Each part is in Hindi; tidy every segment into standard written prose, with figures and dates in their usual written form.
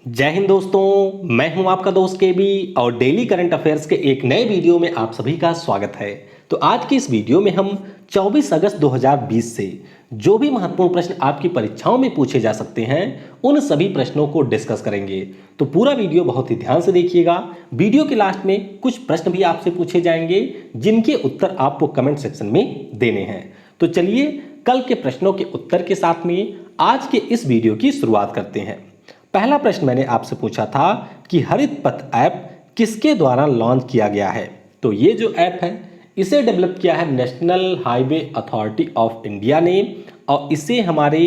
जय हिंद दोस्तों, मैं हूं आपका दोस्त केबी और डेली करंट अफेयर्स के एक नए वीडियो में आप सभी का स्वागत है। तो आज की इस वीडियो में हम 24 अगस्त 2020 से जो भी महत्वपूर्ण प्रश्न आपकी परीक्षाओं में पूछे जा सकते हैं उन सभी प्रश्नों को डिस्कस करेंगे। तो पूरा वीडियो बहुत ही ध्यान से देखिएगा। वीडियो के लास्ट में कुछ प्रश्न भी आपसे पूछे जाएंगे जिनके उत्तर आपको कमेंट सेक्शन में देने हैं। तो चलिए कल के प्रश्नों के उत्तर के साथ में आज के इस वीडियो की शुरुआत करते हैं। पहला प्रश्न मैंने आपसे पूछा था कि हरित पथ ऐप किसके द्वारा लॉन्च किया गया है। तो ये जो ऐप है इसे डेवलप किया है national highway authority of India ने और इसे हमारे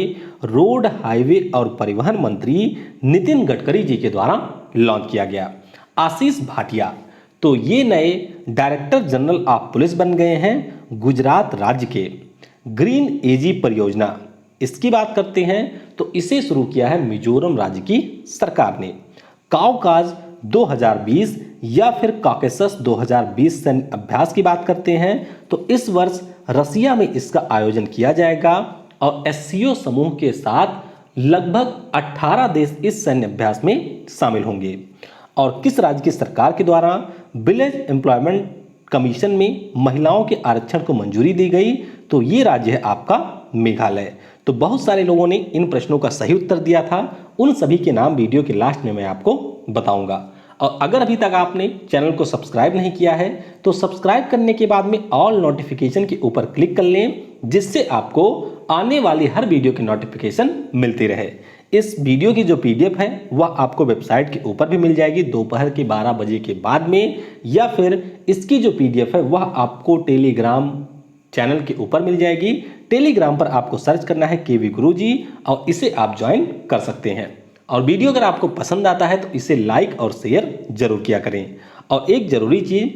रोड हाईवे और परिवहन मंत्री नितिन गडकरी जी के द्वारा लॉन्च किया गया। आशीष भाटिया तो ये नए डायरेक्टर जनरल ऑफ पुलिस बन गए हैं गुजरात राज्य के। ग्रीन एजी परियोजना इसकी बात करते हैं तो इसे शुरू किया है मिजोरम राज्य की सरकार ने। काउकाज 2020 या फिर कॉकेसस 2020 सैन्य अभ्यास की बात करते हैं तो इस वर्ष रसिया में इसका आयोजन किया जाएगा और एससीओ समूह के साथ लगभग 18 देश इस सैन्य अभ्यास में शामिल होंगे। और किस राज्य की सरकार के द्वारा विलेज एम्प्लॉयमेंट कमीशन में महिलाओं के आरक्षण को मंजूरी दी गई। तो ये राज्य है आपका मेघालय। तो बहुत सारे लोगों ने इन प्रश्नों का सही उत्तर दिया था। उन सभी के नाम वीडियो के लास्ट में मैं आपको बताऊंगा। और अगर अभी तक आपने चैनल को सब्सक्राइब नहीं किया है तो सब्सक्राइब करने के बाद में ऑल नोटिफिकेशन के ऊपर क्लिक कर लें जिससे आपको आने वाली हर वीडियो की नोटिफिकेशन मिलती रहे। इस वीडियो की जो पीडीएफ है वह आपको वेबसाइट के ऊपर भी मिल जाएगी दोपहर के 12 बजे के बाद में, या फिर इसकी जो पीडीएफ है वह आपको टेलीग्राम चैनल के ऊपर मिल जाएगी। टेलीग्राम पर आपको सर्च करना है केवी गुरुजी और इसे आप ज्वाइन कर सकते हैं। और वीडियो अगर आपको पसंद आता है तो इसे लाइक और शेयर जरूर किया करें। और एक जरूरी चीज,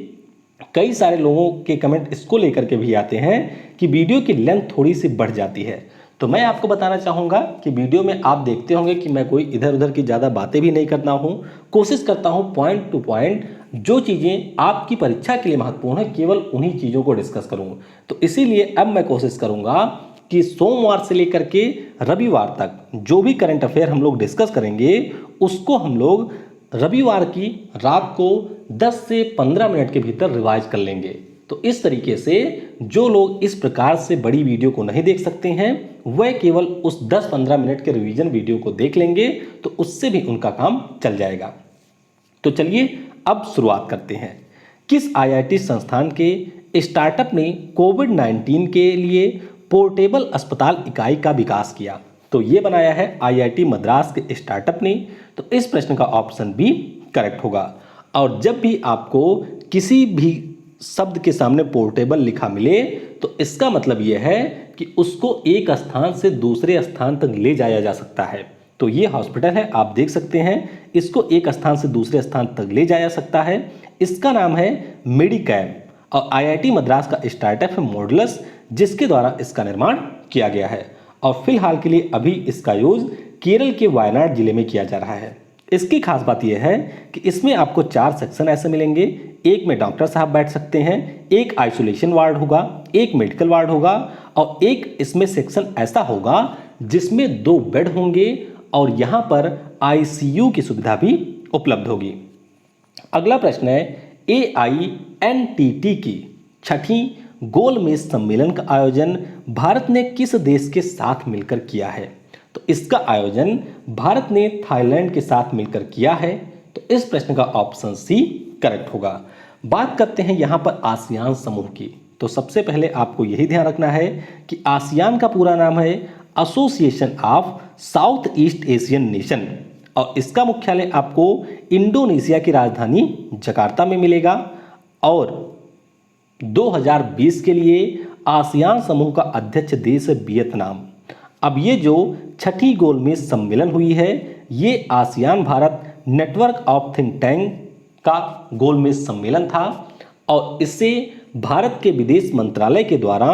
कई सारे लोगों के कमेंट इसको लेकर के भी आते हैं कि वीडियो की लेंथ थोड़ी सी बढ़ जाती है। तो मैं आपको बताना चाहूँगा कि वीडियो में आप देखते होंगे कि मैं कोई इधर उधर की ज़्यादा बातें भी नहीं करता हूँ। कोशिश करता हूँ पॉइंट टू पॉइंट जो चीज़ें आपकी परीक्षा के लिए महत्वपूर्ण है केवल उन्हीं चीज़ों को डिस्कस करूँ। तो इसीलिए अब मैं कोशिश करूँगा कि सोमवार से लेकर के रविवार तक जो भी करंट अफेयर हम लोग डिस्कस करेंगे उसको हम लोग रविवार की रात को 10 से 15 मिनट के भीतर रिवाइज कर लेंगे। तो इस तरीके से जो लोग इस प्रकार से बड़ी वीडियो को नहीं देख सकते हैं वह केवल उस 10-15 मिनट के रिवीजन वीडियो को देख लेंगे तो उससे भी उनका काम चल जाएगा। तो चलिए अब शुरुआत करते हैं। किस आईआईटी संस्थान के स्टार्टअप ने कोविड-19 के लिए पोर्टेबल अस्पताल इकाई का विकास किया। तो ये बनाया है आईआईटी मद्रास के स्टार्टअप ने। तो इस प्रश्न का ऑप्शन बी करेक्ट होगा। और जब भी आपको किसी भी शब्द के सामने पोर्टेबल लिखा मिले तो इसका मतलब यह है कि उसको एक स्थान से दूसरे स्थान तक ले जाया जा सकता है। तो ये हॉस्पिटल है, आप देख सकते हैं, इसको एक स्थान से दूसरे स्थान तक ले जाया सकता है। इसका नाम है मेडिकैम और आईआईटी मद्रास का स्टार्टअप है मॉडुलस जिसके द्वारा इसका निर्माण किया गया है। और फिलहाल के लिए अभी इसका यूज केरल के वायनाड जिले में किया जा रहा है। इसकी खास बात यह है कि इसमें आपको 4 सेक्शन ऐसे मिलेंगे। एक में डॉक्टर साहब बैठ सकते हैं, एक आइसोलेशन वार्ड होगा, एक मेडिकल वार्ड होगा और एक इसमें सेक्शन ऐसा होगा जिसमें 2 बेड होंगे और यहाँ पर आईसीयू की सुविधा भी उपलब्ध होगी। अगला प्रश्न है AINTT की 6ठी गोलमेज सम्मेलन का आयोजन भारत ने किस देश के साथ मिलकर किया है। तो इसका आयोजन भारत ने थाईलैंड के साथ मिलकर किया है। तो इस प्रश्न का ऑप्शन सी करेक्ट होगा। बात करते हैं यहाँ पर आसियान समूह की। तो सबसे पहले आपको यही ध्यान रखना है कि आसियान का पूरा नाम है association of south east Asian nation और इसका मुख्यालय आपको इंडोनेशिया की राजधानी जकार्ता में मिलेगा। और 2020 के लिए आसियान समूह का अध्यक्ष देश है वियतनाम। अब ये जो 6ठी गोलमेज सम्मेलन हुई है ये ASEAN Bharat network of think tank का गोलमेज सम्मेलन था और इसे भारत के विदेश मंत्रालय के द्वारा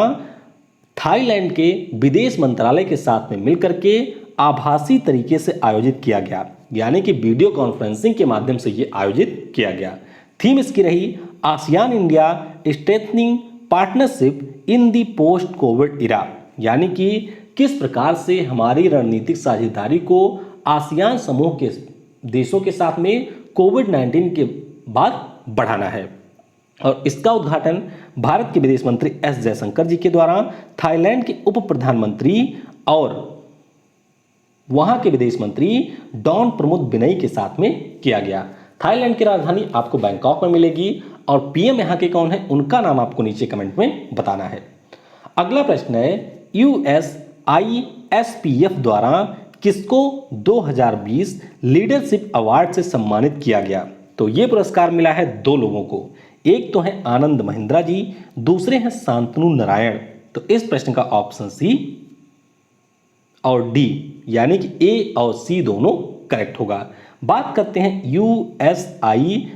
थाईलैंड के विदेश मंत्रालय के साथ में मिलकर के आभासी तरीके से आयोजित किया गया, यानी कि वीडियो कॉन्फ्रेंसिंग के माध्यम से ये आयोजित किया गया। थीम इसकी रही ASEAN India strengthening partnership in the post Covid इरा, यानी कि किस प्रकार से हमारी रणनीतिक साझेदारी को आसियान समूह के देशों के साथ में कोविड-19 के बाद बढ़ाना है। और इसका उद्घाटन भारत के विदेश मंत्री एस जयशंकर जी के द्वारा थाईलैंड के उप प्रधानमंत्री और वहां के विदेश मंत्री डॉन प्रमुद विनय के साथ में किया गया। थाईलैंड की राजधानी आपको बैंकॉक में मिलेगी और पीएम यहाँ के कौन है, उनका नाम आपको नीचे कमेंट में बताना है। अगला प्रश्न है, USISPF द्वारा किसको 2020 लीडरशिप अवार्ड से सम्मानित किया गया? तो ये पुरस्कार मिला है दो लोगों को, एक तो है आनंद महिंद्रा जी, दूसरे हैं शांतनु नारायण। तो इस प्रश्न का ऑप्शन सी और डी यानी कि ए और सी दोनों करेक्ट होगा। बात करते हैं USISPF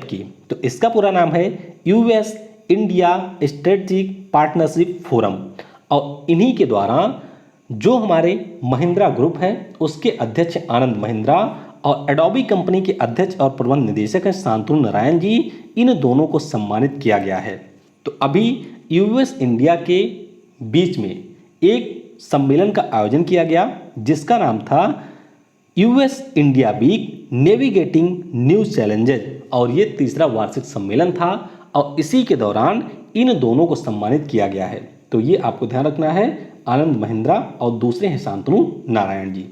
की, तो इसका पूरा नाम है US India strategic partnership forum और इन्हीं के द्वारा जो हमारे महिंद्रा ग्रुप है उसके अध्यक्ष आनंद महिंद्रा और एडोबी कंपनी के अध्यक्ष और प्रबंध निदेशक हैं शांतनु नारायण जी, इन दोनों को सम्मानित किया गया है। तो अभी यूएस इंडिया के बीच में एक सम्मेलन का आयोजन किया गया जिसका नाम था US India week navigating new challenges और ये तीसरा वार्षिक सम्मेलन था और इसी के दौरान इन दोनों को सम्मानित किया गया है। तो ये आपको ध्यान रखना है, आनंद महिंद्रा और दूसरे हैं शांतनु नारायण जी।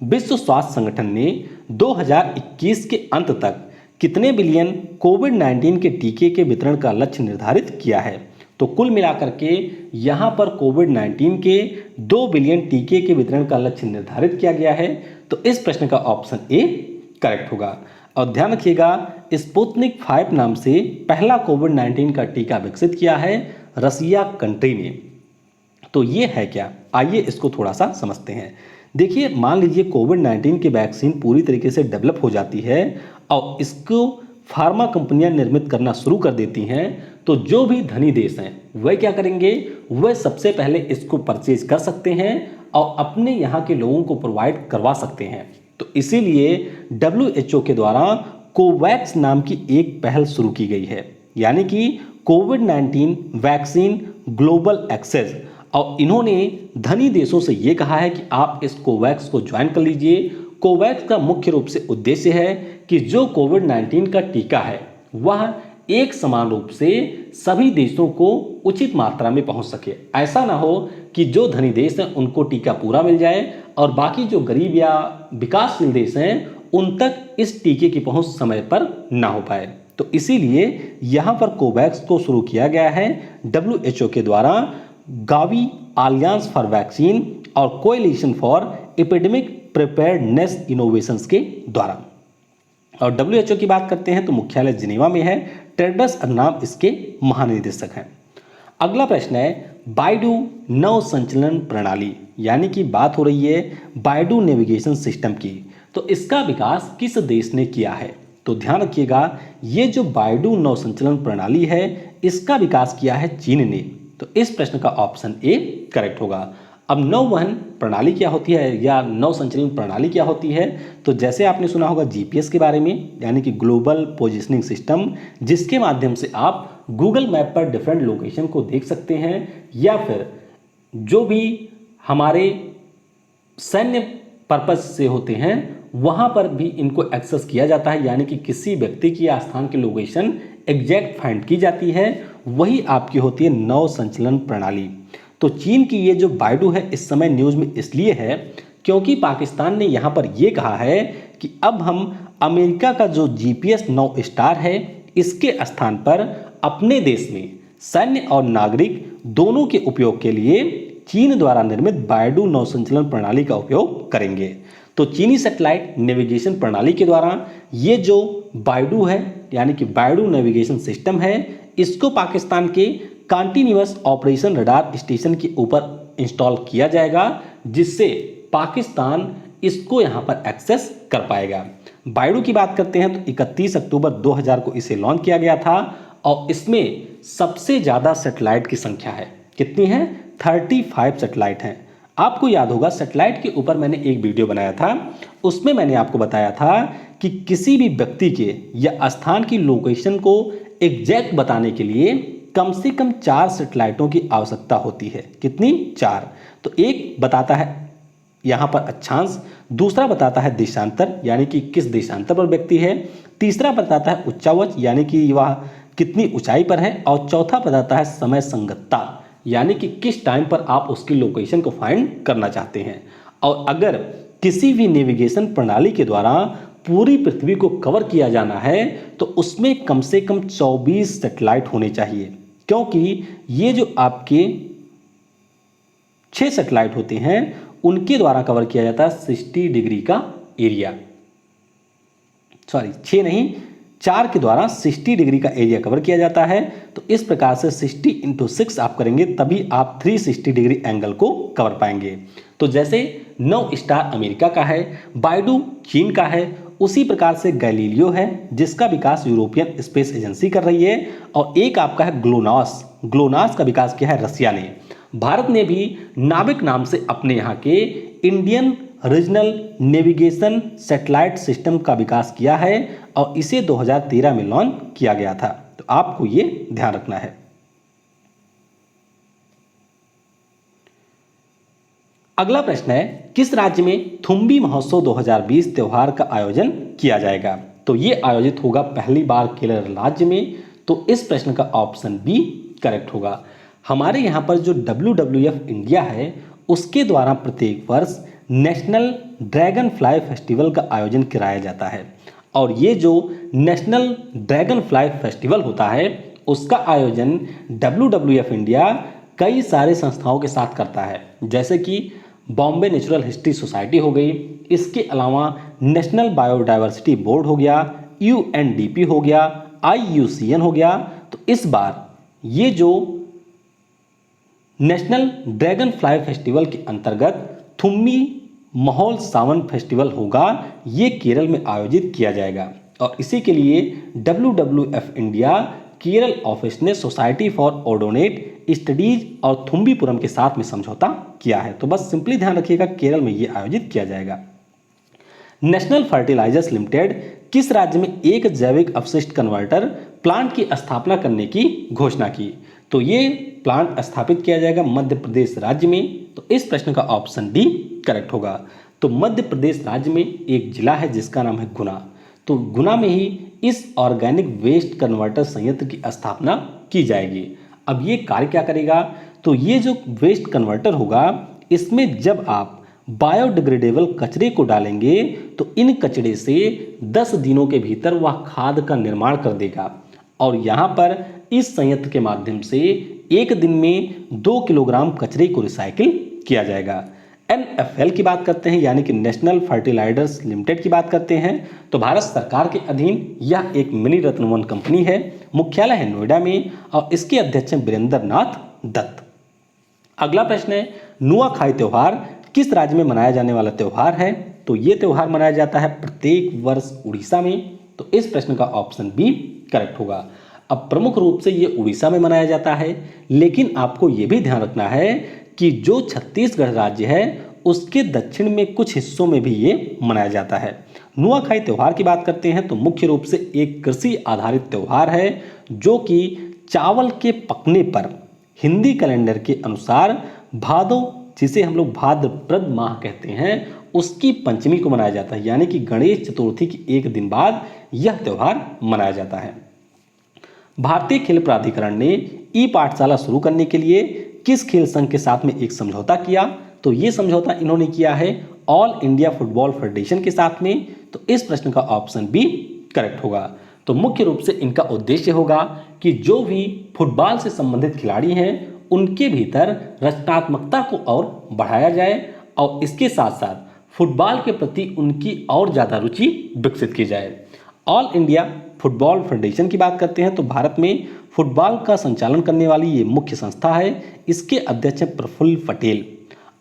विश्व स्वास्थ्य संगठन ने 2021 के अंत तक कितने बिलियन कोविड-19 के टीके के वितरण का लक्ष्य निर्धारित किया है? तो कुल मिलाकर के यहाँ पर कोविड-19 के 2 बिलियन टीके के वितरण का लक्ष्य निर्धारित किया गया है। तो इस प्रश्न का ऑप्शन ए करेक्ट होगा। और ध्यान रखिएगा, स्पुतनिक 5 नाम से पहला कोविड-19 का टीका विकसित किया है रसिया कंट्री ने। तो ये है क्या, आइए इसको थोड़ा सा समझते हैं। देखिए, मान लीजिए कोविड-19 की वैक्सीन पूरी तरीके से डेवलप हो जाती है और इसको फार्मा कंपनियां निर्मित करना शुरू कर देती हैं, तो जो भी धनी देश हैं वह क्या करेंगे, वह सबसे पहले इसको परचेज कर सकते हैं और अपने यहाँ के लोगों को प्रोवाइड करवा सकते हैं। तो इसीलिए WHO के द्वारा कोवैक्स नाम की एक पहल शुरू की गई है, यानी कि कोविड-19 वैक्सीन ग्लोबल एक्सेस। और इन्होंने धनी देशों से ये कहा है कि आप इस कोवैक्स को ज्वाइन कर लीजिए। कोवैक्स का मुख्य रूप से उद्देश्य है कि जो कोविड-19 का टीका है वह एक समान रूप से सभी देशों को उचित मात्रा में पहुंच सके। ऐसा ना हो कि जो धनी देश हैं उनको टीका पूरा मिल जाए और बाकी जो गरीब या विकासशील देश हैं उन तक इस टीके की पहुंच समय पर ना हो पाए। तो इसीलिए यहाँ पर कोवैक्स को शुरू किया गया है WHO के द्वारा गावी अलायंस फॉर वैक्सीन और coalition for epidemic preparedness innovations के द्वारा। और WHO की बात करते हैं तो मुख्यालय जिनेवा में है। टेड्रस अदनॉम इसके महानिदेशक हैं। अगला प्रश्न है, बायडू नव संचलन प्रणाली, यानी कि बात हो रही है बायडू नेविगेशन सिस्टम की, तो इसका विकास किस देश ने किया है? तो ध्यान रखिएगा, ये जो बायडू नव संचलन प्रणाली है इसका विकास किया है चीन ने। तो इस प्रश्न का ऑप्शन ए करेक्ट होगा। अब नौवहन प्रणाली क्या होती है या नव संचलन प्रणाली क्या होती है? तो जैसे आपने सुना होगा जीपीएस के बारे में, यानी कि ग्लोबल पोजिशनिंग सिस्टम, जिसके माध्यम से आप गूगल मैप पर डिफरेंट लोकेशन को देख सकते हैं या फिर जो भी हमारे सैन्य पर्पस से होते हैं वहाँ पर भी इनको एक्सेस किया जाता है, यानी कि किसी व्यक्ति की या स्थान की लोकेशन एग्जैक्ट फाइंड की जाती है, वही आपकी होती है नव संचलन प्रणाली। तो चीन की ये जो बायडू है इस समय न्यूज़ में इसलिए है क्योंकि पाकिस्तान ने यहाँ पर ये कहा है कि अब हम अमेरिका का जो जीपीएस 9 स्टार है इसके स्थान पर अपने देश में सैन्य और नागरिक दोनों के उपयोग के लिए चीन द्वारा निर्मित बायडू नौ संचलन प्रणाली का उपयोग करेंगे। तो चीनी सैटेलाइट नेविगेशन प्रणाली के द्वारा ये जो बायडू है यानी कि बायडू नेविगेशन सिस्टम है, इसको पाकिस्तान के कंटिन्यूअस ऑपरेशन रडार स्टेशन के ऊपर इंस्टॉल किया जाएगा, जिससे पाकिस्तान इसको यहाँ पर एक्सेस कर पाएगा। बायडू की बात करते हैं तो 31 अक्टूबर 2000 को इसे लॉन्च किया गया था और इसमें सबसे ज़्यादा सैटेलाइट की संख्या है। कितनी है? 35 सैटेलाइट हैं। आपको याद होगा सैटेलाइट के ऊपर मैंने एक वीडियो बनाया था, उसमें मैंने आपको बताया था कि किसी भी व्यक्ति के या स्थान की लोकेशन को एग्जैक्ट बताने के लिए कम से कम 4 सैटेलाइटों की आवश्यकता होती है। कितनी? 4। तो एक बताता है यहाँ पर अक्षांश, दूसरा बताता है देशांतर यानी कि किस देशांतर पर व्यक्ति है, तीसरा बताता है उच्चावच यानी कि वह कितनी ऊंचाई पर है, और चौथा बताता है समय संगतता यानी कि किस टाइम पर आप उसकी लोकेशन को फाइंड करना चाहते हैं। और अगर किसी भी नेविगेशन प्रणाली के द्वारा पूरी पृथ्वी को कवर किया जाना है तो उसमें कम से कम 24 सैटेलाइट होने चाहिए, क्योंकि ये जो आपके 6 सैटेलाइट होते हैं उनके द्वारा कवर किया जाता है 60 डिग्री का एरिया। सॉरी 6 नहीं, 4 के द्वारा 60 डिग्री का एरिया कवर किया जाता है। तो इस प्रकार से 60 × 6 आप करेंगे तभी आप 360 डिग्री एंगल को कवर पाएंगे। तो जैसे 9 स्टार अमेरिका का है, बाइडू चीन का है, उसी प्रकार से गैलीलियो है जिसका विकास यूरोपियन स्पेस एजेंसी कर रही है, और एक आपका है ग्लोनास। ग्लोनास का विकास किया है रसिया ने। भारत ने भी नाविक नाम से अपने यहाँ के Indian regional navigation satellite system का विकास किया है और इसे 2013 में लॉन्च किया गया था। तो आपको ये ध्यान रखना है। अगला प्रश्न है, किस राज्य में थुम्बी महोत्सव 2020 त्योहार का आयोजन किया जाएगा? तो ये आयोजित होगा पहली बार केरल राज्य में। तो इस प्रश्न का ऑप्शन बी करेक्ट होगा। हमारे यहाँ पर जो WWF इंडिया है उसके द्वारा प्रत्येक वर्ष नेशनल ड्रैगन फ्लाई फेस्टिवल का आयोजन कराया जाता है, और ये जो नेशनल ड्रैगन फ्लाई फेस्टिवल होता है उसका आयोजन WWF इंडिया कई सारे संस्थाओं के साथ करता है, जैसे कि बॉम्बे नेचुरल हिस्ट्री सोसाइटी हो गई, इसके अलावा नेशनल बायोडाइवर्सिटी बोर्ड हो गया, UNDP हो गया, IUCN हो गया। तो इस बार ये जो नेशनल ड्रैगन फ्लाई फेस्टिवल के अंतर्गत थुम्बी महोल सावन फेस्टिवल होगा, ये केरल में आयोजित किया जाएगा, और इसी के लिए WWF इंडिया केरल ऑफिस ने सोसाइटी फॉर ओडोनेट स्टडीज और थुम्बीपुरम के साथ में समझौता किया है। तो बस सिंपली ध्यान रखिएगा केरल में ये आयोजित किया जाएगा। नेशनल फर्टिलाइजर्स लिमिटेड किस राज्य में एक जैविक अपशिष्ट कन्वर्टर प्लांट की स्थापना करने की घोषणा की? तो ये प्लांट स्थापित किया जाएगा मध्य प्रदेश राज्य में। तो इस प्रश्न का ऑप्शन डी करेक्ट होगा। तो मध्य प्रदेश राज्य में एक जिला है जिसका नाम है गुना। तो गुना में ही इस ऑर्गेनिक वेस्ट कन्वर्टर संयंत्र की स्थापना की जाएगी। अब ये कार्य क्या करेगा? तो ये जो वेस्ट कन्वर्टर होगा इसमें जब आप बायोडिग्रेडेबल कचरे को डालेंगे तो इन कचरे से 10 दिनों के भीतर वह खाद का निर्माण कर देगा, और यहाँ पर इस संयंत्र के माध्यम से एक दिन में 2 किलोग्राम कचरे को रिसाइकिल किया जाएगा। NFL की बात करते हैं यानी कि नेशनल फर्टिलाइजर्स लिमिटेड की बात करते हैं, तो भारत सरकार के अधीन यह एक मिनी रत्न वन कंपनी है। मुख्यालय है नोएडा में और इसके अध्यक्ष हैं वीरेंद्र नाथ दत्त। अगला प्रश्न है, नुआखाई त्योहार किस राज्य में मनाया जाने वाला त्योहार है? तो ये त्योहार मनाया जाता है प्रत्येक वर्ष उड़ीसा में। तो इस प्रश्न का ऑप्शन बी करेक्ट होगा। अब प्रमुख रूप से ये उड़ीसा में मनाया जाता है, लेकिन आपको ये भी ध्यान रखना है कि जो छत्तीसगढ़ राज्य है उसके दक्षिण में कुछ हिस्सों में भी ये मनाया जाता है। नुआखाई त्योहार की बात करते हैं तो मुख्य रूप से एक कृषि आधारित त्योहार है जो कि चावल के पकने पर हिंदी कैलेंडर के अनुसार भादो, जिसे हम लोग भाद्रपद माह कहते हैं, उसकी पंचमी को मनाया जाता है, यानी कि गणेश चतुर्थी के एक दिन बाद यह त्योहार मनाया जाता है। भारतीय खेल प्राधिकरण ने ई पाठशाला शुरू करने के लिए किस खेल संघ के साथ में एक समझौता किया? तो ये समझौता इन्होंने किया है ऑल इंडिया फुटबॉल फेडरेशन के साथ में। तो इस प्रश्न का ऑप्शन बी करेक्ट होगा। तो मुख्य रूप से इनका उद्देश्य होगा कि जो भी फुटबॉल से संबंधित खिलाड़ी हैं उनके भीतर रचनात्मकता को और बढ़ाया जाए, और इसके साथ साथ फुटबॉल के प्रति उनकी और ज़्यादा रुचि विकसित की जाए। ऑल इंडिया फुटबॉल फेडरेशन की बात करते हैं तो भारत में फुटबॉल का संचालन करने वाली ये मुख्य संस्था है। इसके अध्यक्ष हैं प्रफुल्ल पटेल।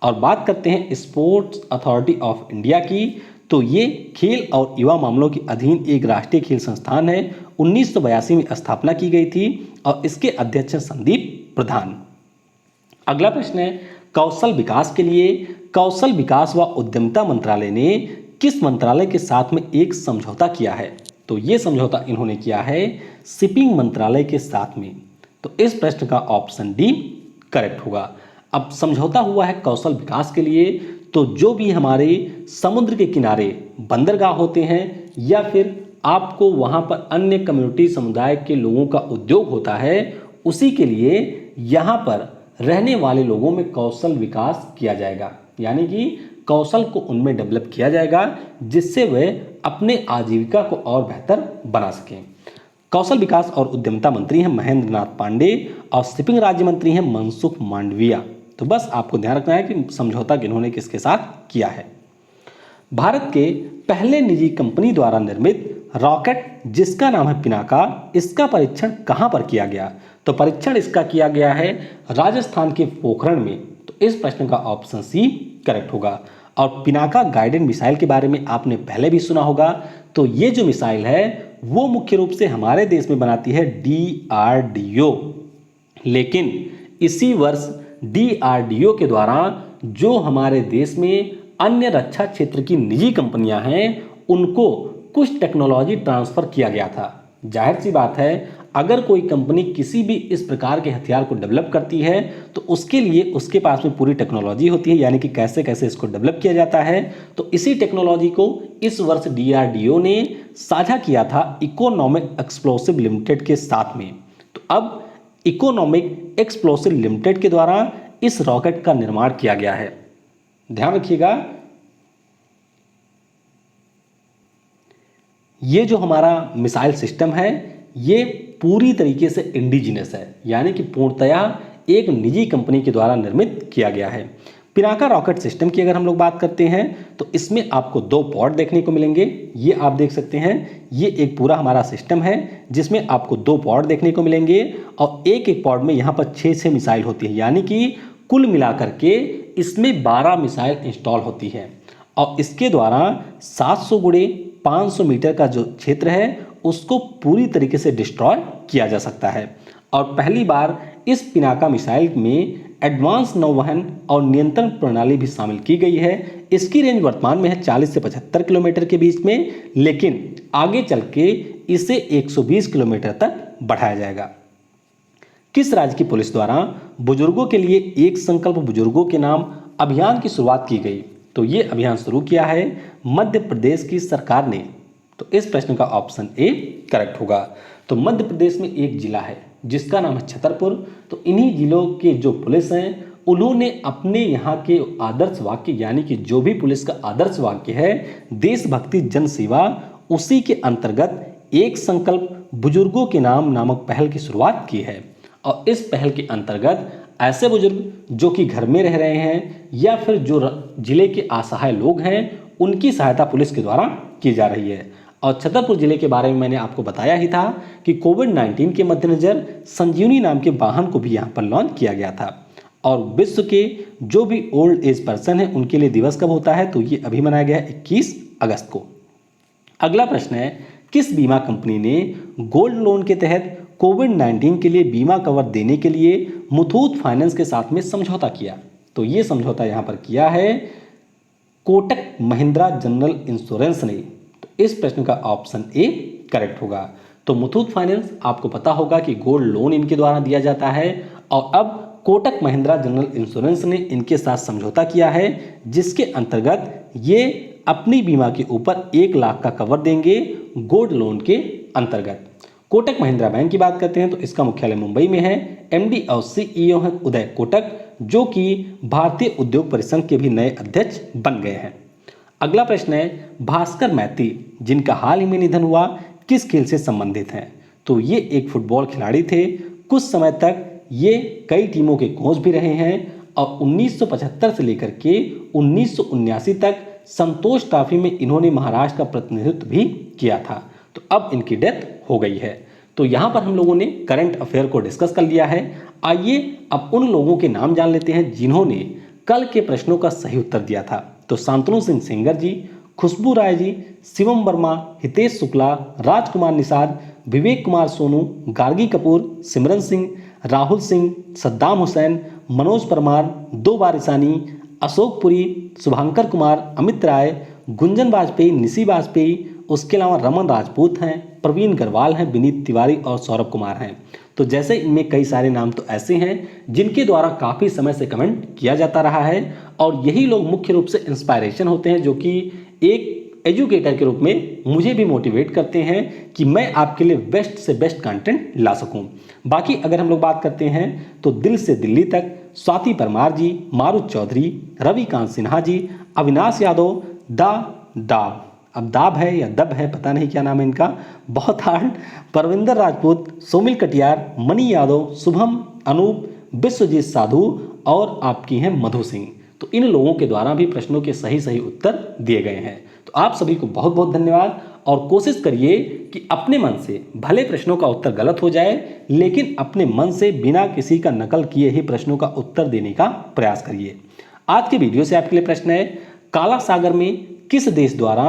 और बात करते हैं स्पोर्ट्स अथॉरिटी ऑफ इंडिया की, तो ये खेल और युवा मामलों के अधीन एक राष्ट्रीय खेल संस्थान है। 1982 में स्थापना की गई थी और इसके अध्यक्ष हैं संदीप प्रधान। अगला प्रश्न है, कौशल विकास के लिए कौशल विकास व उद्यमिता मंत्रालय ने किस मंत्रालय के साथ में एक समझौता किया है? तो ये समझौता इन्होंने किया है शिपिंग मंत्रालय के साथ में। तो इस प्रश्न का ऑप्शन डी करेक्ट होगा। अब समझौता हुआ है कौशल विकास के लिए, तो जो भी हमारे समुद्र के किनारे बंदरगाह होते हैं या फिर आपको वहाँ पर अन्य कम्युनिटी समुदाय के लोगों का उद्योग होता है, उसी के लिए यहाँ पर रहने वाले लोगों में कौशल विकास किया जाएगा, यानी कि कौशल को उनमें डेवलप किया जाएगा जिससे वे अपने आजीविका को और बेहतर बना सकें। कौशल विकास और उद्यमिता मंत्री हैं महेंद्र नाथ पांडे और शिपिंग राज्य मंत्री हैं मनसुख मांडविया। तो बस आपको ध्यान रखना है कि समझौता किन्होंने किसके साथ किया है। भारत के पहले निजी कंपनी द्वारा निर्मित रॉकेट जिसका नाम है पिनाका, इसका परीक्षण कहां पर किया गया? तो परीक्षण इसका किया गया है राजस्थान के पोखरण में। तो इस प्रश्न का ऑप्शन सी करेक्ट होगा। और पिनाका गाइडेड मिसाइल के बारे में आपने पहले भी सुना होगा। तो ये जो मिसाइल है वो मुख्य रूप से हमारे देश में बनाती है DRDO, लेकिन इसी वर्ष DRDO के द्वारा जो हमारे देश में अन्य रक्षा क्षेत्र की निजी कंपनियां हैं उनको कुछ टेक्नोलॉजी ट्रांसफर किया गया था। जाहिर सी बात है, अगर कोई कंपनी किसी भी इस प्रकार के हथियार को डेवलप करती है तो उसके लिए उसके पास में पूरी टेक्नोलॉजी होती है, यानी कि कैसे कैसे इसको डेवलप किया जाता है। तो इसी टेक्नोलॉजी को इस वर्ष DRDO ने साझा किया था इकोनॉमिक एक्सप्लोसिव लिमिटेड के साथ में। तो अब इकोनॉमिक एक्सप्लोसिव लिमिटेड के द्वारा इस रॉकेट का निर्माण किया गया है। ध्यान रखिएगा, ये जो हमारा मिसाइल सिस्टम है ये पूरी तरीके से इंडिजिनस है, यानी कि पूर्णतया एक निजी कंपनी के द्वारा निर्मित किया गया है। पिनाका रॉकेट सिस्टम की अगर हम लोग बात करते हैं तो इसमें आपको 2 पॉड देखने को मिलेंगे। ये आप देख सकते हैं, ये एक पूरा हमारा सिस्टम है जिसमें आपको 2 पॉड देखने को मिलेंगे और एक एक पॉड में यहाँ पर 6 मिसाइल होती है, यानी कि कुल मिलाकर के इसमें 12 मिसाइल इंस्टॉल होती है। और इसके द्वारा 700 गुणे 500 मीटर का जो क्षेत्र है उसको पूरी तरीके से डिस्ट्रॉय किया जा सकता है। और पहली बार इस पिनाका मिसाइल में एडवांस नौवहन और नियंत्रण प्रणाली भी शामिल की गई है। इसकी रेंज वर्तमान में है 40 से 75 किलोमीटर के बीच में, लेकिन आगे चल के इसे 120 किलोमीटर तक बढ़ाया जाएगा। किस राज्य की पुलिस द्वारा बुजुर्गों के लिए एक संकल्प बुजुर्गों के नाम अभियान की शुरुआत की गई? तो ये अभियान शुरू किया है मध्य प्रदेश की सरकार ने। तो इस प्रश्न का ऑप्शन ए करेक्ट होगा। तो मध्य प्रदेश में एक जिला है जिसका नाम है छतरपुर। तो इन्हीं जिलों के जो पुलिस हैं उन्होंने अपने यहाँ के आदर्श वाक्य, यानी कि जो भी पुलिस का आदर्श वाक्य है देशभक्ति जन सेवा, उसी के अंतर्गत एक संकल्प बुजुर्गों के नाम नामक पहल की शुरुआत की है। और इस पहल के अंतर्गत ऐसे बुजुर्ग जो कि घर में रह रहे हैं या फिर जो जिले के असहाय लोग हैं उनकी सहायता पुलिस के द्वारा की जा रही है। और छतरपुर जिले के बारे में मैंने आपको बताया ही था कि कोविड-19 के मद्देनजर संजीवनी नाम के वाहन को भी यहाँ पर लॉन्च किया गया था। और विश्व के जो भी ओल्ड एज पर्सन है उनके लिए दिवस कब होता है? तो ये अभी मनाया गया है 21 अगस्त को। अगला प्रश्न है, किस बीमा कंपनी ने गोल्ड लोन के तहत कोविड-19 के लिए बीमा कवर देने के लिए मुथूट फाइनेंस के साथ में समझौता किया? तो ये समझौता यहाँ पर किया है कोटक महिंद्रा जनरल इंश्योरेंस ने। तो इस प्रश्न का ऑप्शन ए करेक्ट होगा। तो मुथूट फाइनेंस आपको पता होगा कि गोल्ड लोन इनके द्वारा दिया जाता है और अब कोटक महिंद्रा जनरल इंश्योरेंस ने इनके साथ समझौता किया है जिसके अंतर्गत ये अपनी बीमा के ऊपर 1 लाख का कवर देंगे गोल्ड लोन के अंतर्गत। कोटक महिंद्रा बैंक की बात करते हैं तो इसका मुख्यालय मुंबई में है। MD और CEO हैं उदय कोटक, जो कि भारतीय उद्योग परिसंघ के भी नए अध्यक्ष बन गए हैं। अगला प्रश्न है, भास्कर मैती जिनका हाल ही में निधन हुआ किस खेल से संबंधित हैं? तो ये एक फुटबॉल खिलाड़ी थे। कुछ समय तक ये कई टीमों के कोच भी रहे हैं और 1975 से लेकर के 1979 तक संतोष ट्रॉफी में इन्होंने महाराष्ट्र का प्रतिनिधित्व भी किया था। तो अब इनकी डेथ हो गई है। तो यहाँ पर हम लोगों ने करंट अफेयर को डिस्कस कर लिया है। आइए अब उन लोगों के नाम जान लेते हैं जिन्होंने कल के प्रश्नों का सही उत्तर दिया था। तो शांतनु सिंह सेंगर जी, खुशबू राय जी, शिवम वर्मा, हितेश शुक्ला, राजकुमार निषाद, विवेक कुमार सोनू, गार्गी कपूर, सिमरन सिंह, राहुल सिंह, सद्दाम हुसैन, मनोज परमार, 2 बार ईशानी, अशोक पुरी, शुभांकर कुमार, अमित राय, गुंजन वाजपेयी, निशी वाजपेयी, उसके अलावा रमन राजपूत हैं, प्रवीण गरवाल हैं, विनीत तिवारी और सौरभ कुमार हैं। तो जैसे इनमें कई सारे नाम तो ऐसे हैं जिनके द्वारा काफ़ी समय से कमेंट किया जाता रहा है और यही लोग मुख्य रूप से इंस्पायरेशन होते हैं, जो कि एक एजुकेटर के रूप में मुझे भी मोटिवेट करते हैं कि मैं आपके लिए बेस्ट से बेस्ट कंटेंट ला सकूं। बाकी अगर हम लोग बात करते हैं तो दिल से दिल्ली तक स्वाति परमार जी, मारुत चौधरी, रविकांत सिन्हा जी, अविनाश यादव, दाब, अब दाब है या दब है पता नहीं क्या नाम है इनका, बहुत हार्ड, परविंदर राजपूत, सोमिल कटियार, मनी यादव, शुभम, अनूप, विश्वजीत साधु और आपकी हैं मधु सिंह। तो इन लोगों के द्वारा भी प्रश्नों के सही सही उत्तर दिए गए हैं। तो आप सभी को बहुत बहुत धन्यवाद और कोशिश करिए कि अपने मन से, भले प्रश्नों का उत्तर गलत हो जाए लेकिन अपने मन से बिना किसी का नकल किए ही प्रश्नों का उत्तर देने का प्रयास करिए। आज के वीडियो से आपके लिए प्रश्न है, काला सागर में किस देश द्वारा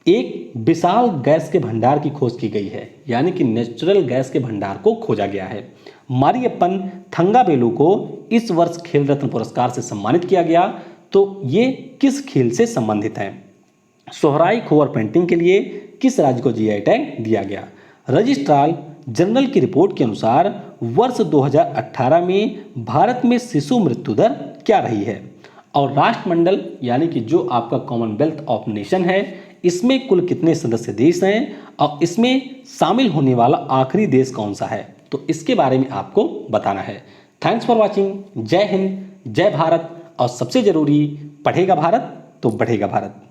एक विशाल गैस के भंडार की खोज की गई है, यानी कि नेचुरल गैस के भंडार को खोजा गया है। मारियप्पन थंगावेलु को इस वर्ष खेल रत्न पुरस्कार से सम्मानित किया गया, तो ये किस खेल से संबंधित है। सोहराई खोवर पेंटिंग के लिए किस राज्य को जीआई टैग दिया गया। रजिस्ट्रार जनरल की रिपोर्ट के अनुसार वर्ष 2018 में भारत में शिशु मृत्यु दर क्या रही है। और राष्ट्रमंडल यानी कि जो आपका कॉमनवेल्थ ऑफ नेशन है, इसमें कुल कितने सदस्य देश हैं और इसमें शामिल होने वाला आखिरी देश कौन सा है, तो इसके बारे में आपको बताना है। Thanks for watching. जय हिंद, जय भारत और सबसे जरूरी, पढ़ेगा भारत तो बढ़ेगा भारत।